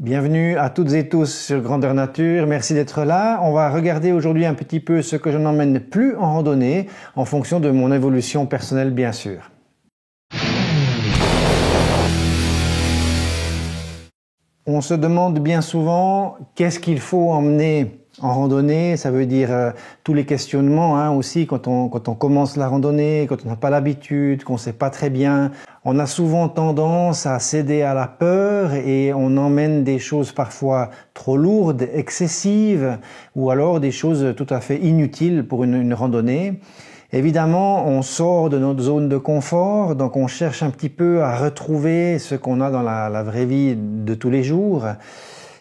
Bienvenue à toutes et tous sur Grandeur Nature, merci d'être là. On va regarder aujourd'hui un petit peu ce que je n'emmène plus en randonnée en fonction de mon évolution personnelle bien sûr. On se demande bien souvent qu'est-ce qu'il faut emmener en randonnée, ça veut dire tous les questionnements aussi quand on commence la randonnée, quand on n'a pas l'habitude, qu'on ne sait pas très bien. On a souvent tendance à céder à la peur et on emmène des choses parfois trop lourdes, excessives ou alors des choses tout à fait inutiles pour une randonnée. Évidemment, on sort de notre zone de confort, donc on cherche un petit peu à retrouver ce qu'on a dans la vraie vie de tous les jours.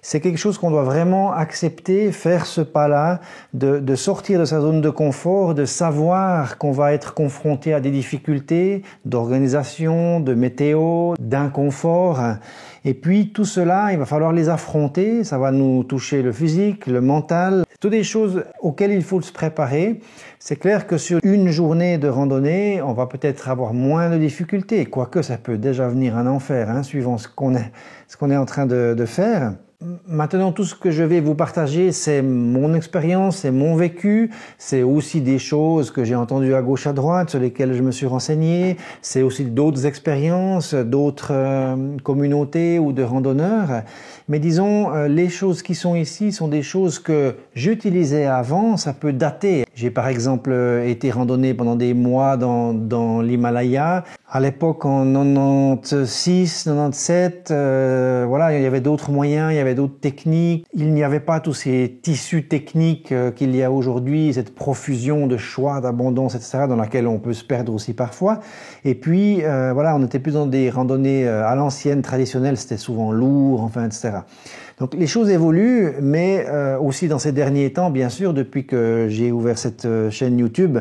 C'est quelque chose qu'on doit vraiment accepter, faire ce pas-là, de sortir de sa zone de confort, de savoir qu'on va être confronté à des difficultés d'organisation, de météo, d'inconfort. Et puis tout cela, il va falloir les affronter, ça va nous toucher le physique, le mental, toutes des choses auxquelles il faut se préparer. C'est clair que sur une journée de randonnée, on va peut-être avoir moins de difficultés, quoique ça peut déjà venir un enfer, suivant ce qu'on est en train de faire. Maintenant, tout ce que je vais vous partager, c'est mon expérience, c'est mon vécu, c'est aussi des choses que j'ai entendues à gauche, à droite, sur lesquelles je me suis renseigné, c'est aussi d'autres expériences, d'autres communautés ou de randonneurs. Mais disons, les choses qui sont ici sont des choses que j'utilisais avant, ça peut dater. J'ai par exemple été randonné pendant des mois dans l'Himalaya. À l'époque, en 96, 97, voilà, il y avait d'autres moyens, il y avait d'autres techniques. Il n'y avait pas tous ces tissus techniques qu'il y a aujourd'hui, cette profusion de choix, d'abondance, etc., dans laquelle on peut se perdre aussi parfois. Et puis, voilà, on était plus dans des randonnées à l'ancienne, traditionnelles, c'était souvent lourd, enfin, etc. Donc les choses évoluent, mais aussi dans ces derniers temps, bien sûr, depuis que j'ai ouvert cette chaîne YouTube,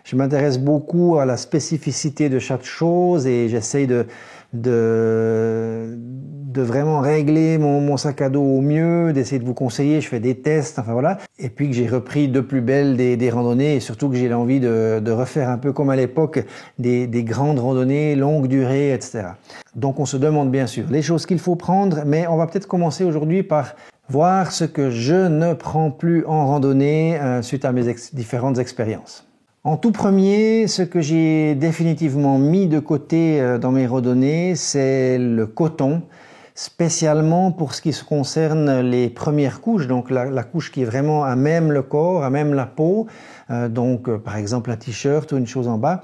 je m'intéresse beaucoup à la spécificité de chaque chose et j'essaye de vraiment régler mon sac à dos au mieux, d'essayer de vous conseiller, je fais des tests, enfin voilà. Et puis que j'ai repris de plus belle des randonnées et surtout que j'ai l'envie de refaire un peu comme à l'époque des grandes randonnées, longue durée, etc. Donc on se demande bien sûr les choses qu'il faut prendre, mais on va peut-être commencer aujourd'hui par voir ce que je ne prends plus en randonnée suite à mes différentes expériences. En tout premier, ce que j'ai définitivement mis de côté dans mes randonnées, c'est le coton, spécialement pour ce qui se concerne les premières couches, donc la couche qui est vraiment à même le corps, à même la peau, par exemple un t-shirt ou une chose en bas.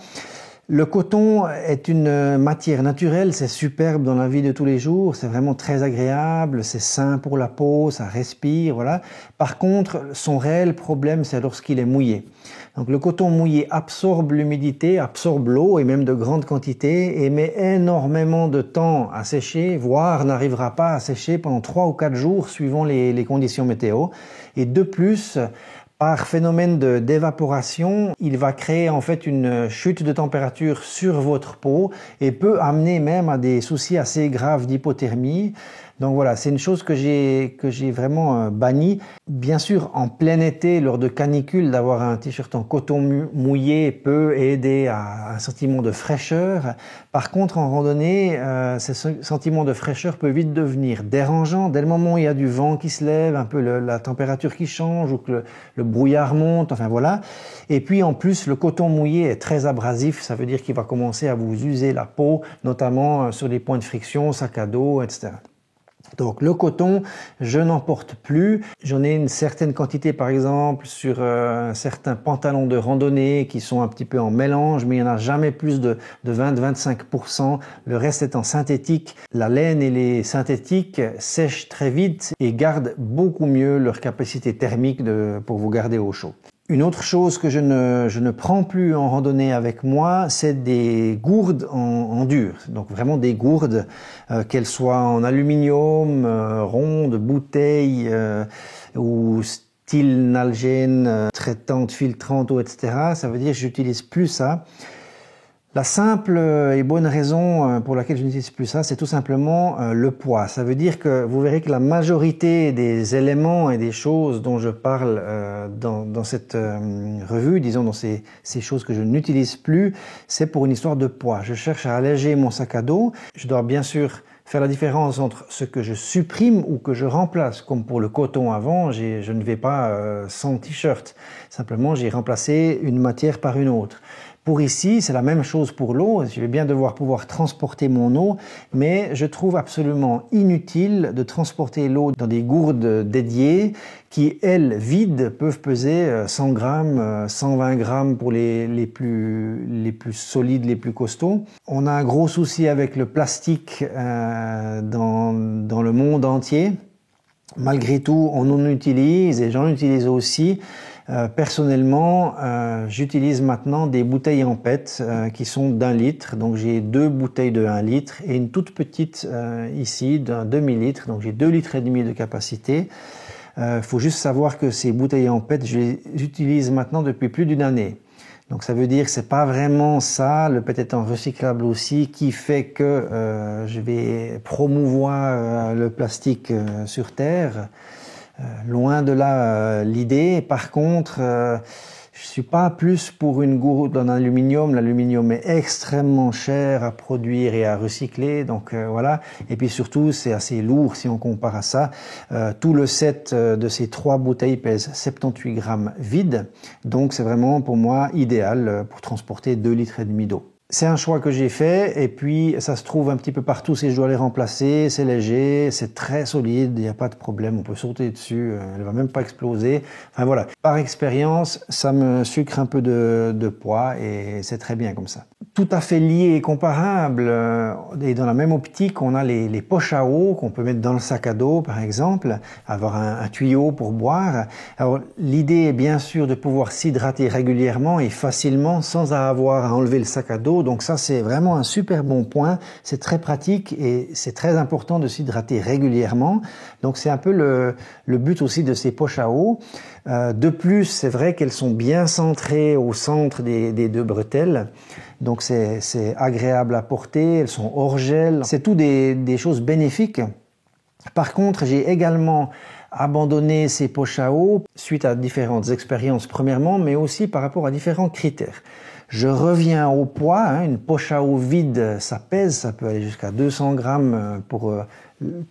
Le coton est une matière naturelle, c'est superbe dans la vie de tous les jours, c'est vraiment très agréable, c'est sain pour la peau, ça respire, voilà. Par contre, son réel problème, c'est lorsqu'il est mouillé. Donc le coton mouillé absorbe l'humidité, absorbe l'eau et même de grandes quantités et met énormément de temps à sécher, voire n'arrivera pas à sécher pendant 3 ou 4 jours suivant les conditions météo. Et de plus, par phénomène d'évaporation, il va créer en fait une chute de température sur votre peau et peut amener même à des soucis assez graves d'hypothermie. Donc voilà, c'est une chose que j'ai vraiment bannie. Bien sûr, en plein été, lors de canicule, d'avoir un t-shirt en coton mouillé peut aider à un sentiment de fraîcheur. Par contre, en randonnée, ce sentiment de fraîcheur peut vite devenir dérangeant. Dès le moment où il y a du vent qui se lève, un peu la température qui change ou que le brouillard monte, enfin voilà. Et puis en plus, le coton mouillé est très abrasif, ça veut dire qu'il va commencer à vous user la peau, notamment sur les points de friction, sac à dos, etc. Donc le coton, je n'en porte plus. J'en ai une certaine quantité par exemple sur certains pantalons de randonnée qui sont un petit peu en mélange, mais il n'y en a jamais plus de 20-25%. Le reste est en synthétique. La laine et les synthétiques sèchent très vite et gardent beaucoup mieux leur capacité thermique pour vous garder au chaud. Une autre chose que je ne prends plus en randonnée avec moi, c'est des gourdes en dur. Donc vraiment des gourdes, qu'elles soient en aluminium, rondes, bouteilles ou style nalgène, traitante, filtrante, etc. Ça veut dire que j'utilise plus ça. La simple et bonne raison pour laquelle je n'utilise plus ça, c'est tout simplement le poids. Ça veut dire que vous verrez que la majorité des éléments et des choses dont je parle dans cette revue, disons dans ces choses que je n'utilise plus, c'est pour une histoire de poids. Je cherche à alléger mon sac à dos. Je dois bien sûr faire la différence entre ce que je supprime ou que je remplace. Comme pour le coton avant, je ne vais pas sans t-shirt. Simplement, j'ai remplacé une matière par une autre. Pour ici, c'est la même chose pour l'eau. Je vais bien devoir pouvoir transporter mon eau, mais je trouve absolument inutile de transporter l'eau dans des gourdes dédiées qui, elles, vides, peuvent peser 100 grammes, 120 grammes pour les plus solides, les plus costauds. On a un gros souci avec le plastique dans le monde entier. Malgré tout, on en utilise et j'en utilise aussi. Personnellement, j'utilise maintenant des bouteilles en PET qui sont d'1 litre. Donc j'ai 2 bouteilles de 1 litre et une toute petite ici d'un demi-litre. Donc j'ai 2,5 litres de capacité. Faut juste savoir que ces bouteilles en PET, je les utilise maintenant depuis plus d'une année. Donc ça veut dire que c'est pas vraiment ça, le PET étant recyclable aussi, qui fait que je vais promouvoir le plastique sur Terre. Loin de là l'idée. Par contre, je suis pas plus pour une gourde en aluminium. L'aluminium est extrêmement cher à produire et à recycler, donc voilà. Et puis surtout, c'est assez lourd si on compare à ça. Tout le set de ces 3 bouteilles pèse 78 grammes vides, donc c'est vraiment pour moi idéal pour transporter 2,5 litres d'eau. C'est un choix que j'ai fait et puis ça se trouve un petit peu partout si je dois les remplacer, c'est léger, c'est très solide, il n'y a pas de problème, on peut sauter dessus, elle va même pas exploser. Enfin voilà, par expérience, ça me sucre un peu de poids et c'est très bien comme ça. Tout à fait lié et comparable et dans la même optique, on a les poches à eau qu'on peut mettre dans le sac à dos par exemple, avoir un tuyau pour boire. Alors l'idée est bien sûr de pouvoir s'hydrater régulièrement et facilement sans avoir à enlever le sac à dos. Donc ça, c'est vraiment un super bon point. C'est très pratique et c'est très important de s'hydrater régulièrement. Donc c'est un peu le but aussi de ces poches à eau. De plus, c'est vrai qu'elles sont bien centrées au centre des 2 bretelles. Donc c'est agréable à porter, elles sont hors gel. C'est tout des choses bénéfiques. Par contre, j'ai également abandonné ces poches à eau suite à différentes expériences premièrement, mais aussi par rapport à différents critères. Je reviens au poids, une poche à eau vide, ça pèse, ça peut aller jusqu'à 200 grammes pour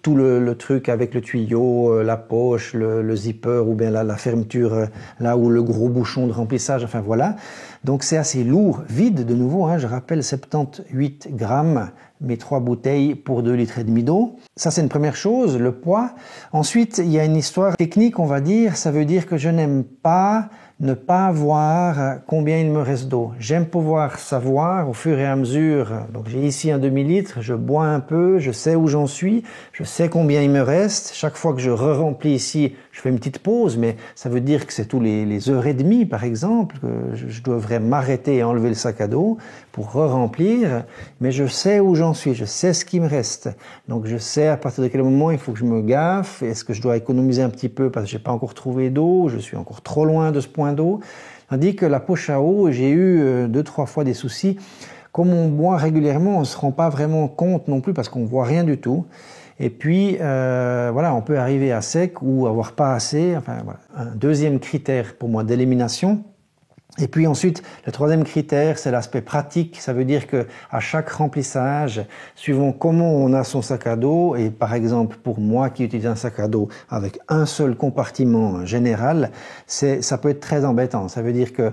tout le truc avec le tuyau, la poche, le zipper ou bien la fermeture, là où le gros bouchon de remplissage, enfin voilà. Donc c'est assez lourd, vide de nouveau, je rappelle 78 grammes, mes 3 bouteilles pour 2,5 litres d'eau. Ça c'est une première chose, le poids. Ensuite, il y a une histoire technique, on va dire, ça veut dire que je n'aime pas ne pas voir combien il me reste d'eau. J'aime pouvoir savoir au fur et à mesure. Donc j'ai ici un demi-litre, je bois un peu, je sais où j'en suis, je sais combien il me reste. Chaque fois que je re-remplis ici, je fais une petite pause, mais ça veut dire que c'est tous les heures et demie, par exemple, que je devrais m'arrêter et enlever le sac à dos pour re-remplir. Mais je sais où j'en suis, je sais ce qui me reste. Donc je sais à partir de quel moment il faut que je me gaffe. Est-ce que je dois économiser un petit peu parce que j'ai pas encore trouvé d'eau, je suis encore trop loin de ce point d'eau. Tandis que la poche à eau, j'ai eu 2-3 fois des soucis. Comme on boit régulièrement, on se rend pas vraiment compte non plus parce qu'on voit rien du tout. Et puis, voilà, on peut arriver à sec ou avoir pas assez. Enfin, voilà. Un deuxième critère pour moi d'élimination. Et puis ensuite, le troisième critère, c'est l'aspect pratique. Ça veut dire que à chaque remplissage, suivant comment on a son sac à dos, et par exemple pour moi qui utilise un sac à dos avec un seul compartiment général, ça peut être très embêtant. Ça veut dire que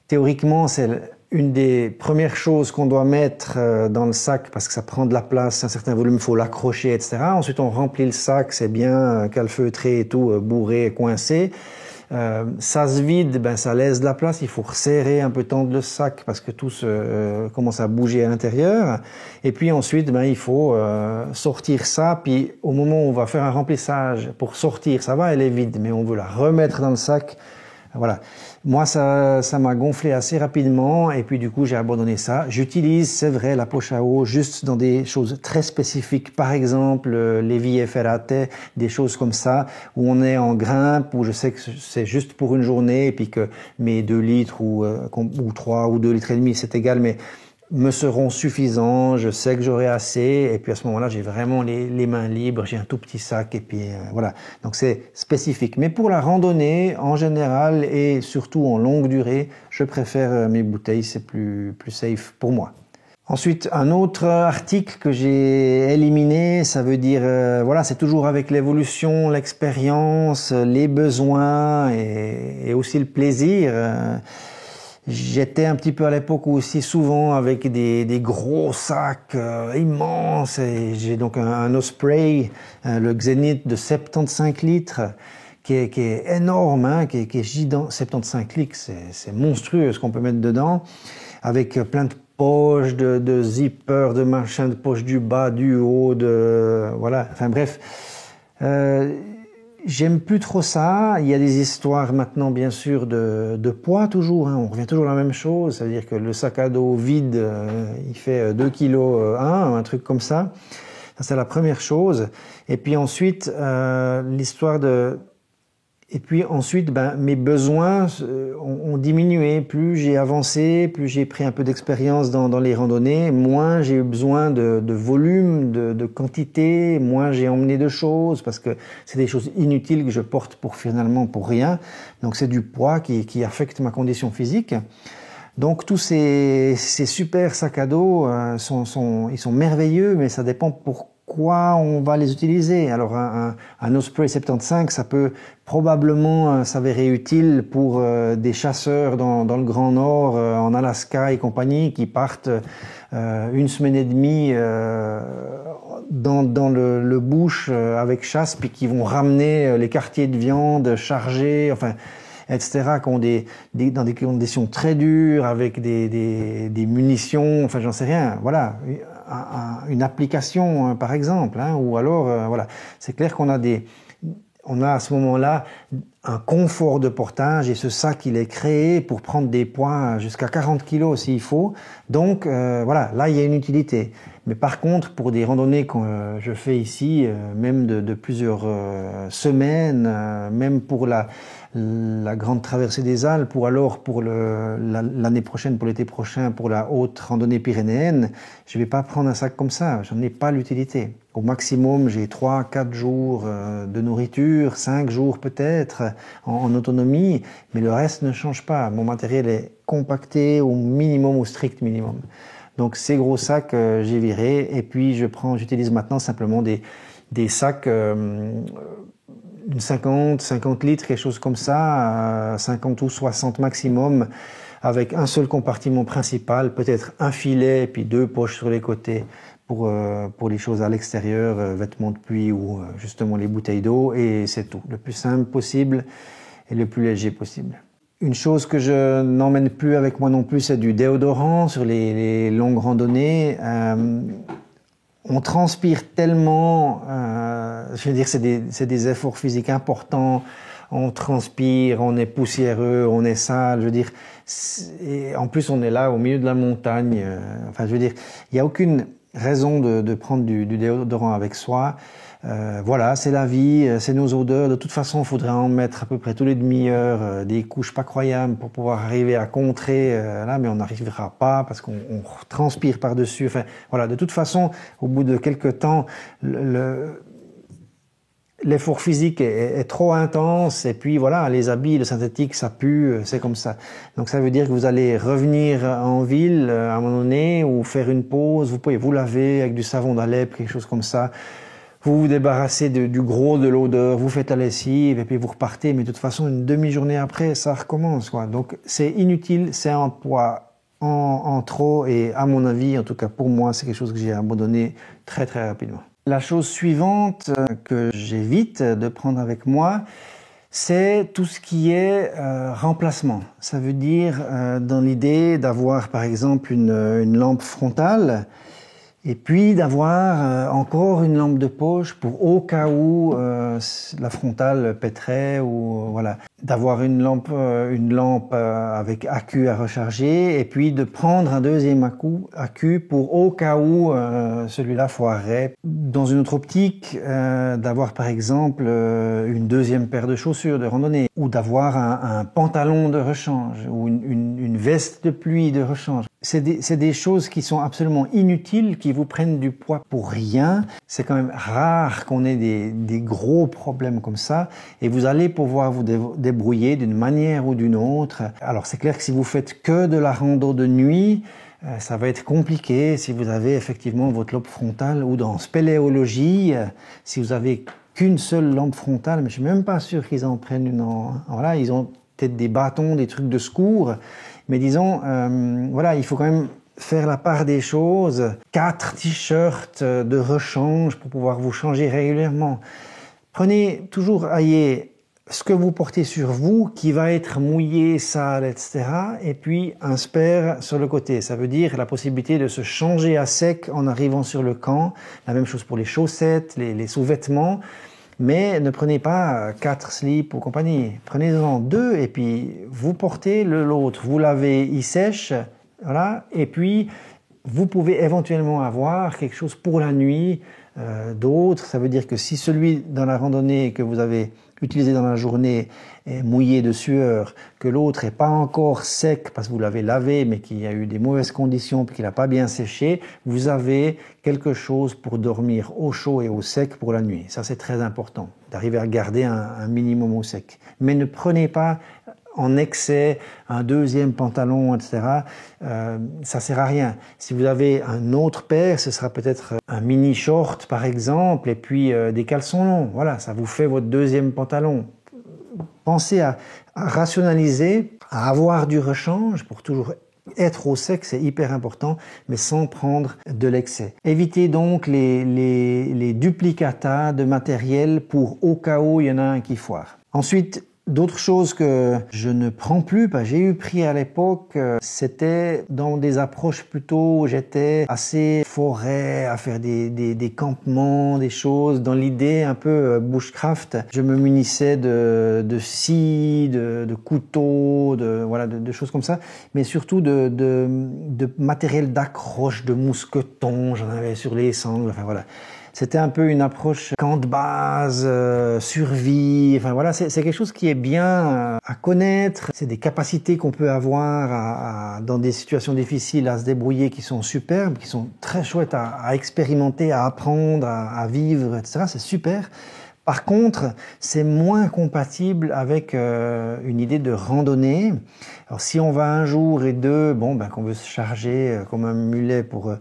théoriquement, c'est une des premières choses qu'on doit mettre dans le sac parce que ça prend de la place, un certain volume, il faut l'accrocher, etc. Ensuite, on remplit le sac, c'est bien calfeutré et tout, bourré, coincé. Ça se vide, ça laisse de la place, il faut resserrer un peu, tendre le sac parce que tout commence à bouger à l'intérieur. Et puis ensuite, il faut sortir ça, puis au moment où on va faire un remplissage, pour sortir, ça va, elle est vide, mais on veut la remettre dans le sac. Voilà. Moi, ça m'a gonflé assez rapidement et puis du coup, j'ai abandonné ça. J'utilise, c'est vrai, la poche à eau juste dans des choses très spécifiques. Par exemple, les vie ferrate, des choses comme ça, où on est en grimpe, où je sais que c'est juste pour une journée et puis que mes 2 litres ou 3 ou 2,5 litres, c'est égal, mais me seront suffisants, je sais que j'aurai assez, et puis à ce moment-là, j'ai vraiment les mains libres, j'ai un tout petit sac, et puis voilà. Donc c'est spécifique. Mais pour la randonnée, en général, et surtout en longue durée, je préfère mes bouteilles, c'est plus safe pour moi. Ensuite, un autre article que j'ai éliminé, ça veut dire, voilà, c'est toujours avec l'évolution, l'expérience, les besoins et aussi le plaisir. J'étais un petit peu à l'époque aussi souvent avec des gros sacs immenses. Et j'ai donc un Osprey, le Xenith de 75 litres, qui est énorme, hein, qui est gigant. 75 litres, c'est monstrueux ce qu'on peut mettre dedans, avec plein de poches, de zippers, de machins, de poches du bas, du haut, voilà. Enfin bref, j'aime plus trop ça. Il y a des histoires maintenant, bien sûr, de poids toujours. Hein. On revient toujours à la même chose, c'est-à-dire que le sac à dos vide, il fait 2 kg un truc comme ça. Ça c'est la première chose. Et puis ensuite, l'histoire de Et puis ensuite, mes besoins ont diminué. Plus j'ai avancé, plus j'ai pris un peu d'expérience dans les randonnées, moins j'ai eu besoin de volume, de quantité, moins j'ai emmené de choses, parce que c'est des choses inutiles que je porte finalement pour rien. Donc c'est du poids qui affecte ma condition physique. Donc tous ces super sacs à dos ils sont merveilleux, mais ça dépend pourquoi on va les utiliser. Alors un Osprey 75, ça peut probablement s'avérer utile pour des chasseurs dans le Grand Nord, en Alaska et compagnie, qui partent 1 semaine et demie dans le bush avec chasse, puis qui vont ramener les quartiers de viande chargés, enfin, etc., qui ont dans des conditions très dures, avec des munitions, enfin j'en sais rien, voilà, une application par exemple, hein, ou alors voilà, c'est clair qu'on a à ce moment-là un confort de portage, et ce sac il est créé pour prendre des poids jusqu'à 40 kg s'il faut, donc voilà, là il y a une utilité. Mais par contre, pour des randonnées que je fais ici, même de plusieurs semaines, même pour la grande traversée des Alpes, ou alors pour l'année prochaine, pour l'été prochain, pour la haute randonnée pyrénéenne, je vais pas prendre un sac comme ça, j'en ai pas l'utilité. Au maximum, j'ai 3-4 jours de nourriture, 5 jours peut-être en autonomie, mais le reste ne change pas. Mon matériel est compacté au minimum, au strict minimum. Donc ces gros sacs, j'ai viré, et puis j'utilise maintenant simplement des sacs d'une 50 litres, quelque chose comme ça, 50 ou 60 maximum, avec un seul compartiment principal, peut-être un filet, et puis 2 poches sur les côtés pour les choses à l'extérieur, vêtements de pluie ou justement les bouteilles d'eau, et c'est tout. Le plus simple possible et le plus léger possible. Une chose que je n'emmène plus avec moi non plus, c'est du déodorant sur les longues randonnées. On transpire tellement, je veux dire, c'est des efforts physiques importants. On transpire, on est poussiéreux, on est sale. Je veux dire, et en plus on est là au milieu de la montagne. Enfin, je veux dire, il n'y a aucune raison de prendre du déodorant avec soi. Voilà, c'est la vie, c'est nos odeurs. De toute façon, il faudrait en mettre à peu près tous les demi-heures, des couches pas croyables pour pouvoir arriver à contrer là, mais on n'arrivera pas parce qu'on transpire par-dessus. Enfin, voilà, de toute façon, au bout de quelques temps, l'effort physique est trop intense, et puis voilà, les habits, le synthétique, ça pue, c'est comme ça. Donc ça veut dire que vous allez revenir en ville à un moment donné, ou faire une pause, vous pouvez vous laver avec du savon d'Alep, quelque chose comme ça. Vous vous débarrassez du gros de l'odeur, vous faites la lessive, et puis vous repartez, mais de toute façon, une demi-journée après, ça recommence, quoi. Donc c'est inutile, c'est un poids en trop, et à mon avis, en tout cas pour moi, c'est quelque chose que j'ai abandonné très très rapidement. La chose suivante que j'évite de prendre avec moi, c'est tout ce qui est remplacement. Ça veut dire dans l'idée d'avoir par exemple une lampe frontale, et puis d'avoir encore une lampe de poche pour au cas où la frontale pèterait, ou voilà, d'avoir une lampe avec accu à recharger, et puis de prendre un deuxième accu pour au cas où celui-là foirerait. Dans une autre optique, d'avoir par exemple une deuxième paire de chaussures de randonnée, ou d'avoir un pantalon de rechange, ou une veste de pluie de rechange. C'est des choses qui sont absolument inutiles, qui vous prennent du poids pour rien. C'est quand même rare qu'on ait des gros problèmes comme ça, et vous allez pouvoir vous débrouiller d'une manière ou d'une autre. Alors c'est clair que si vous faites que de la rando de nuit, Ça va être compliqué si vous avez effectivement votre lobe frontal, ou dans spéléologie, si vous avez qu'une seule lampe frontale, mais je suis même pas sûr qu'ils en prennent une voilà, ils ont peut-être des bâtons, des trucs de secours, mais disons, voilà, il faut quand même faire la part des choses. 4 t-shirts de rechange pour pouvoir vous changer régulièrement. Prenez toujours, ce que vous portez sur vous, qui va être mouillé, sale, etc. Et puis un spare sur le côté. Ça veut dire la possibilité de se changer à sec en arrivant sur le camp. La même chose pour les chaussettes, les sous-vêtements. Mais ne prenez pas 4 slips ou compagnie. Prenez-en 2 et puis vous portez l'autre. Vous lavez, il sèche, voilà. Et puis vous pouvez éventuellement avoir quelque chose pour la nuit. D'autres, ça veut dire que si celui dans la randonnée que vous avez utilisé dans la journée est mouillé de sueur, que l'autre est pas encore sec parce que vous l'avez lavé mais qu'il y a eu des mauvaises conditions puis qu'il n'a pas bien séché, vous avez quelque chose pour dormir au chaud et au sec pour la nuit. Ça c'est très important, d'arriver à garder un minimum au sec. Mais ne prenez pas en excès un deuxième pantalon, etc. Ça sert à rien. Si vous avez un autre paire, ce sera peut-être un mini short par exemple, et puis des caleçons longs. Voilà, ça vous fait votre deuxième pantalon. Pensez à rationaliser, à avoir du rechange pour toujours être au sec, c'est hyper important, mais sans prendre de l'excès. Évitez donc les duplicata de matériel pour au cas où il y en a un qui foire. Ensuite, d'autres choses que je ne prends plus, j'ai eu pris à l'époque, c'était dans des approches plutôt où j'étais assez forêt, à faire des campements, des choses, dans l'idée un peu bushcraft. Je me munissais de scies, de couteaux, de choses comme ça, mais surtout de matériel d'accroche, de mousquetons, j'en avais sur les sangles, enfin voilà. C'était un peu une approche camp de base, survie, enfin voilà, c'est quelque chose qui est bien à connaître. C'est des capacités qu'on peut avoir dans des situations difficiles à se débrouiller qui sont superbes, qui sont très chouettes à expérimenter, à apprendre, à vivre, etc. C'est super. Par contre, c'est moins compatible avec une idée de randonnée. Alors si on va un jour et deux, qu'on veut se charger comme un mulet pour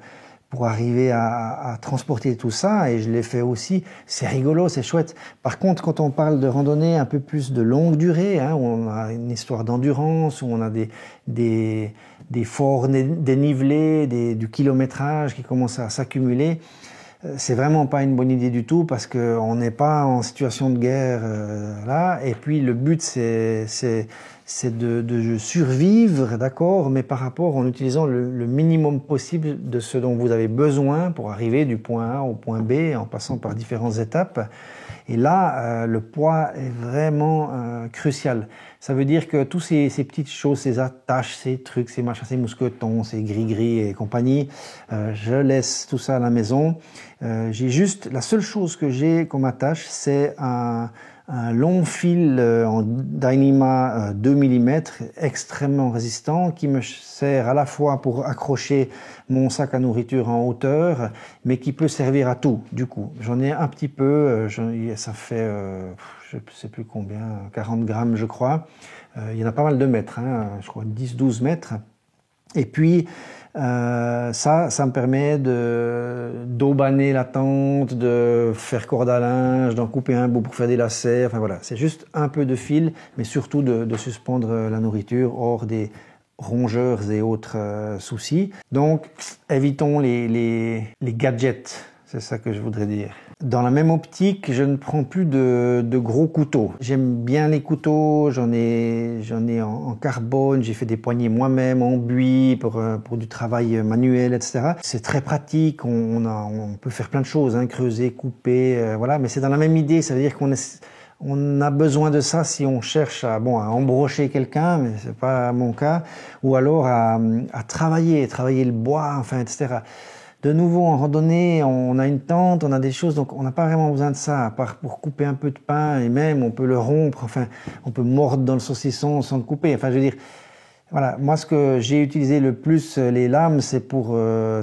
arriver à transporter tout ça, et je l'ai fait aussi, c'est rigolo, c'est chouette. Par contre, quand on parle de randonnée un peu plus de longue durée, où on a une histoire d'endurance, où on a des forts dénivelés, du kilométrage qui commence à s'accumuler, c'est vraiment pas une bonne idée du tout parce qu'on n'est pas en situation de guerre là. Et puis le but c'est de survivre, d'accord, mais par rapport en utilisant le minimum possible de ce dont vous avez besoin pour arriver du point A au point B en passant par différentes étapes. Et là, le poids est vraiment crucial. Ça veut dire que tous ces petites choses, ces attaches, ces trucs, ces machins, ces mousquetons, ces gris-gris et compagnie, je laisse tout ça à la maison. La seule chose que j'ai comme attache, c'est un long fil en Dyneema 2 mm, extrêmement résistant, qui me sert à la fois pour accrocher mon sac à nourriture en hauteur, mais qui peut servir à tout, du coup. J'en ai un petit peu, ça fait, je ne sais plus combien, 40 grammes, je crois. Il y en a pas mal de mètres, je crois 10-12 mètres. Et puis, ça me permet d'aubaner la tente, de faire corde à linge, d'en couper un bout pour faire des lacets. Enfin voilà, c'est juste un peu de fil, mais surtout de suspendre la nourriture hors des rongeurs et autres soucis. Donc, évitons les gadgets. C'est ça que je voudrais dire. Dans la même optique, je ne prends plus de gros couteaux. J'aime bien les couteaux, j'en ai en carbone, j'ai fait des poignées moi-même en buis pour du travail manuel, etc. C'est très pratique, on peut faire plein de choses, creuser, couper, voilà. Mais c'est dans la même idée, ça veut dire on a besoin de ça si on cherche à embrocher quelqu'un, mais c'est pas mon cas, ou alors à travailler le bois, enfin, etc. De nouveau, en randonnée, on a une tente, on a des choses, donc on n'a pas vraiment besoin de ça, à part pour couper un peu de pain, et même on peut le rompre, enfin, on peut mordre dans le saucisson sans le couper. Enfin, je veux dire, Voilà, moi ce que j'ai utilisé le plus les lames, c'est pour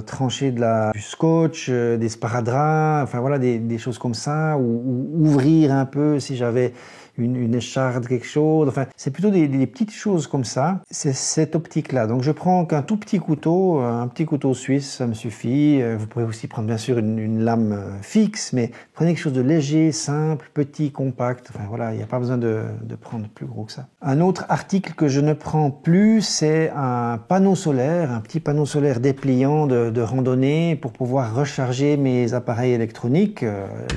trancher du scotch, des sparadraps, enfin voilà des choses comme ça, ou ouvrir un peu si j'avais une écharde, quelque chose. Enfin, c'est plutôt des petites choses comme ça. C'est cette optique-là. Donc, je prends qu'un tout petit couteau, un petit couteau suisse, ça me suffit. Vous pouvez aussi prendre, bien sûr, une lame fixe, mais prenez quelque chose de léger, simple, petit, compact. Enfin, voilà, il n'y a pas besoin de prendre plus gros que ça. Un autre article que je ne prends plus, c'est un panneau solaire, un petit panneau solaire dépliant de randonnée pour pouvoir recharger mes appareils électroniques,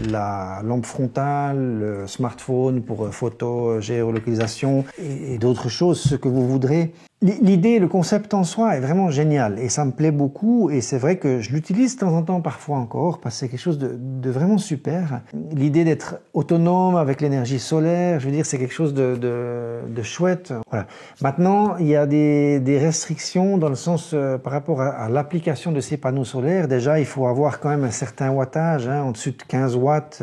la lampe frontale, le smartphone pour photo, géolocalisation et d'autres choses, ce que vous voudrez. L'idée, le concept en soi est vraiment génial et ça me plaît beaucoup et c'est vrai que je l'utilise de temps en temps parfois encore parce que c'est quelque chose de vraiment super. L'idée d'être autonome avec l'énergie solaire, je veux dire, c'est quelque chose de chouette. Voilà. Maintenant, il y a des restrictions dans le sens par rapport à l'application de ces panneaux solaires. Déjà, il faut avoir quand même un certain wattage, en dessous de 15 watts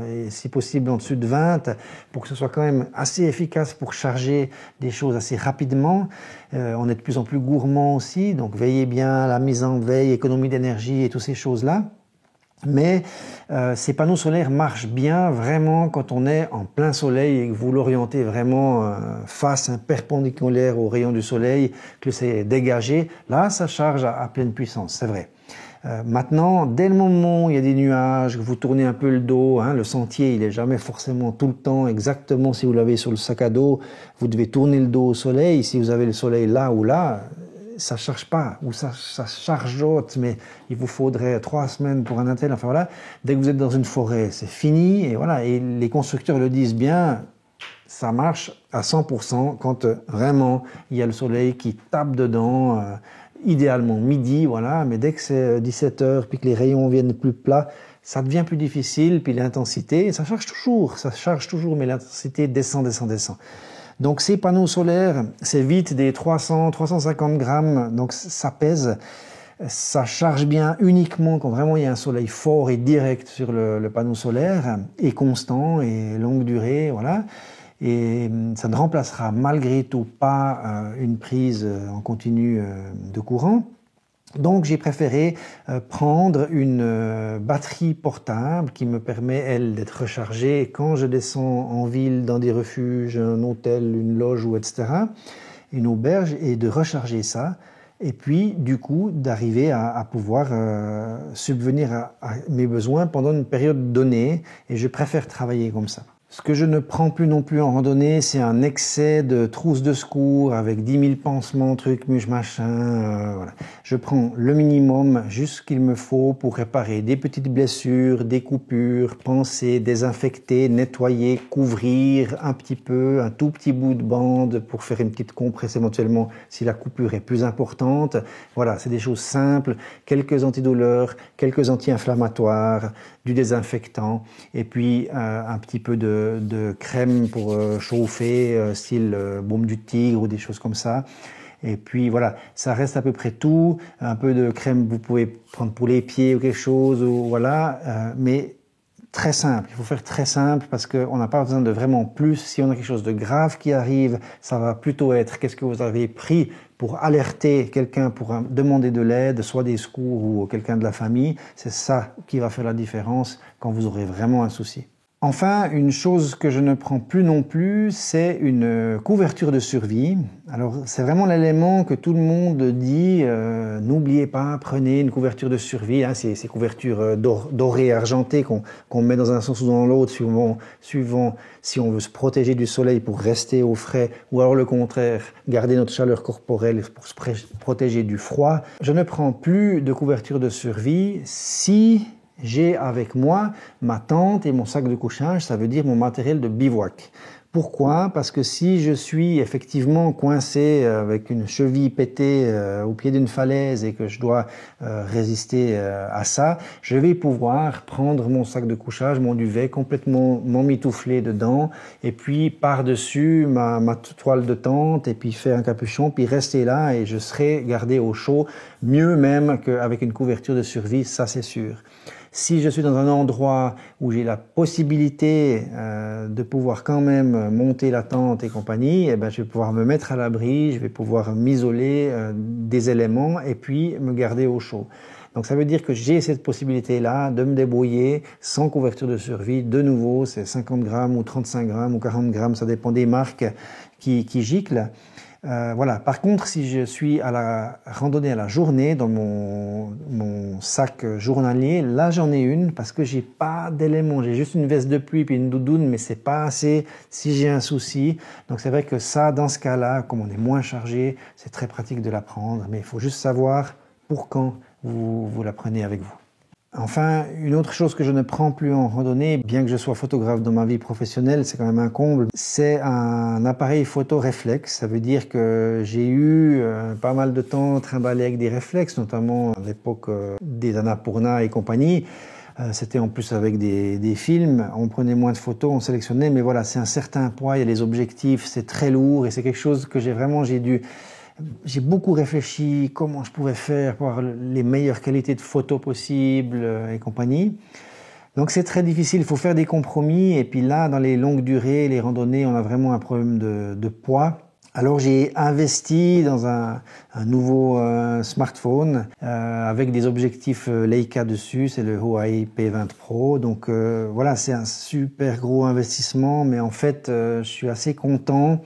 et si possible en dessous de 20 pour que ce soit quand même assez efficace pour charger des choses assez rapidement. On est de plus en plus gourmand aussi, donc veillez bien à la mise en veille, économie d'énergie et toutes ces choses-là. Mais ces panneaux solaires marchent bien vraiment quand on est en plein soleil et que vous l'orientez vraiment face perpendiculaire aux rayons du soleil, que c'est dégagé. Là, ça charge à pleine puissance, c'est vrai. Maintenant, dès le moment où il y a des nuages, que vous tournez un peu le dos, le sentier, il est jamais forcément tout le temps exactement si vous l'avez sur le sac à dos, vous devez tourner le dos au soleil. Si vous avez le soleil là ou là, ça charge pas, ou ça charge haute, mais il vous faudrait 3 semaines pour un attel. Enfin voilà, dès que vous êtes dans une forêt, c'est fini, et voilà. Et les constructeurs le disent bien, ça marche à 100% quand vraiment il y a le soleil qui tape dedans. Idéalement midi, voilà, mais dès que c'est 17h, puis que les rayons viennent plus plats, ça devient plus difficile, puis l'intensité, ça charge toujours, mais l'intensité descend. Donc ces panneaux solaires, c'est vite des 300, 350 grammes, donc ça pèse, ça charge bien uniquement quand vraiment il y a un soleil fort et direct sur le panneau solaire, et constant, et longue durée, voilà. Et ça ne remplacera malgré tout pas une prise en continu de courant. Donc j'ai préféré prendre une batterie portable qui me permet, elle, d'être rechargée quand je descends en ville, dans des refuges, un hôtel, une loge ou etc., une auberge, et de recharger ça. Et puis, du coup, d'arriver à pouvoir subvenir à mes besoins pendant une période donnée. Et je préfère travailler comme ça. Ce que je ne prends plus non plus en randonnée, c'est un excès de trousse de secours avec 10 000 pansements, trucs, muches, machin. Voilà. Je prends le minimum, juste ce qu'il me faut pour réparer des petites blessures, des coupures, panser, désinfecter, nettoyer, couvrir un petit peu, un tout petit bout de bande pour faire une petite compresse éventuellement si la coupure est plus importante. Voilà, c'est des choses simples, quelques antidouleurs, quelques anti-inflammatoires, du désinfectant et puis un petit peu de crème pour chauffer, style baume du tigre ou des choses comme ça. Et puis voilà, ça reste à peu près tout. Un peu de crème, vous pouvez prendre pour les pieds ou quelque chose, ou voilà. Mais très simple, il faut faire très simple parce qu'on n'a pas besoin de vraiment plus. Si on a quelque chose de grave qui arrive, ça va plutôt être qu'est-ce que vous avez pris pour alerter quelqu'un, pour demander de l'aide, soit des secours ou quelqu'un de la famille. C'est ça qui va faire la différence quand vous aurez vraiment un souci. Enfin, une chose que je ne prends plus non plus, c'est une couverture de survie. Alors, c'est vraiment l'élément que tout le monde dit, n'oubliez pas, prenez une couverture de survie, ces couvertures dorées, argentées qu'on met dans un sens ou dans l'autre, suivant si on veut se protéger du soleil pour rester au frais, ou alors le contraire, garder notre chaleur corporelle pour se protéger du froid. Je ne prends plus de couverture de survie si j'ai avec moi ma tente et mon sac de couchage, ça veut dire mon matériel de bivouac. Pourquoi? Parce que si je suis effectivement coincé avec une cheville pétée au pied d'une falaise et que je dois résister à ça, je vais pouvoir prendre mon sac de couchage, mon duvet, complètement m'emmitoufler dedans et puis par-dessus ma toile de tente et puis faire un capuchon, puis rester là et je serai gardé au chaud, mieux même qu'avec une couverture de survie, ça c'est sûr. Si je suis dans un endroit où j'ai la possibilité de pouvoir quand même monter la tente et compagnie, eh ben, je vais pouvoir me mettre à l'abri, je vais pouvoir m'isoler des éléments et puis me garder au chaud. Donc ça veut dire que j'ai cette possibilité-là de me débrouiller sans couverture de survie. De nouveau, c'est 50 grammes ou 35 grammes ou 40 grammes, ça dépend des marques qui giclent. Voilà. Par contre, si je suis à la randonnée à la journée dans mon sac journalier, là j'en ai une parce que j'ai pas d'éléments. J'ai juste une veste de pluie puis une doudoune, mais c'est pas assez si j'ai un souci. Donc c'est vrai que ça, dans ce cas-là, comme on est moins chargé, c'est très pratique de la prendre. Mais il faut juste savoir pour quand vous la prenez avec vous. Enfin, une autre chose que je ne prends plus en randonnée, bien que je sois photographe dans ma vie professionnelle, c'est quand même un comble, c'est un appareil photo réflexe. Ça veut dire que j'ai eu pas mal de temps trimballé avec des réflexes, notamment à l'époque des Annapurna et compagnie. C'était en plus avec des films, on prenait moins de photos, on sélectionnait, mais voilà, c'est un certain poids, il y a les objectifs, c'est très lourd et c'est quelque chose que j'ai beaucoup réfléchi comment je pouvais faire pour avoir les meilleures qualités de photos possibles et compagnie. Donc c'est très difficile, il faut faire des compromis. Et puis là, dans les longues durées, les randonnées, on a vraiment un problème de poids. Alors j'ai investi dans un nouveau smartphone avec des objectifs Leica dessus, c'est le Huawei P20 Pro. Donc voilà, c'est un super gros investissement, mais en fait, je suis assez content.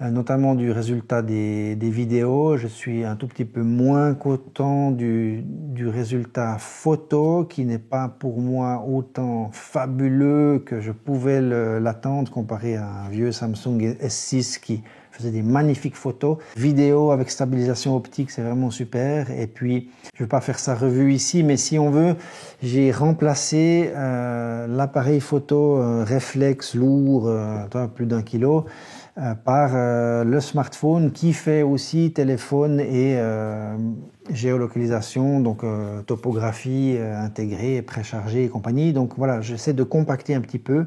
Notamment du résultat des vidéos. Je suis un tout petit peu moins content du résultat photo qui n'est pas pour moi autant fabuleux que je pouvais l'attendre comparé à un vieux Samsung S6 qui faisait des magnifiques photos. Vidéo avec stabilisation optique, c'est vraiment super. Et puis, je ne vais pas faire sa revue ici, mais si on veut, j'ai remplacé l'appareil photo réflexe lourd, plus d'1 kilo, par le smartphone qui fait aussi téléphone et géolocalisation, donc topographie intégrée, préchargée et compagnie. Donc voilà, j'essaie de compacter un petit peu.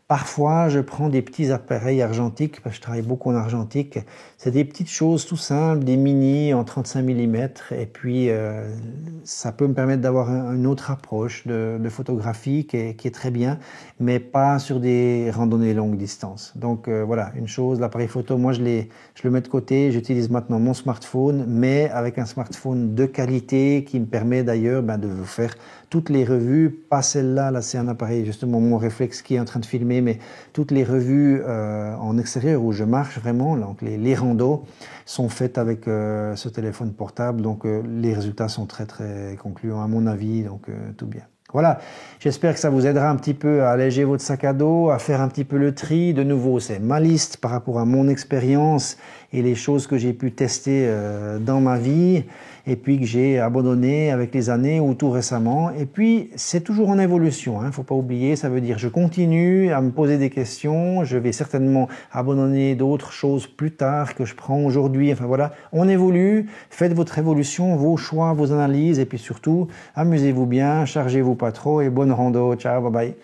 Parfois, je prends des petits appareils argentiques, parce que je travaille beaucoup en argentique. C'est des petites choses tout simples, des mini en 35 mm, et puis ça peut me permettre d'avoir une autre approche de photographie qui est très bien, mais pas sur des randonnées longue distance. Donc voilà, une chose, l'appareil photo, moi je le mets de côté, j'utilise maintenant mon smartphone, mais avec un smartphone de qualité qui me permet d'ailleurs de vous faire toutes les revues, pas celle-là, là c'est un appareil justement mon réflexe qui est en train de filmer, mais toutes les revues en extérieur où je marche vraiment, donc les randos sont faites avec ce téléphone portable, donc les résultats sont très très concluants à mon avis, donc tout bien. Voilà, j'espère que ça vous aidera un petit peu à alléger votre sac à dos, à faire un petit peu le tri. De nouveau, c'est ma liste par rapport à mon expérience et les choses que j'ai pu tester dans ma vie et puis que j'ai abandonné avec les années ou tout récemment. Et puis, c'est toujours en évolution, hein, faut pas oublier, ça veut dire je continue à me poser des questions, je vais certainement abandonner d'autres choses plus tard que je prends aujourd'hui. Enfin voilà, on évolue, faites votre évolution, vos choix, vos analyses et puis surtout, amusez-vous bien, chargez-vous pas trop et bonne rando. Ciao, bye bye.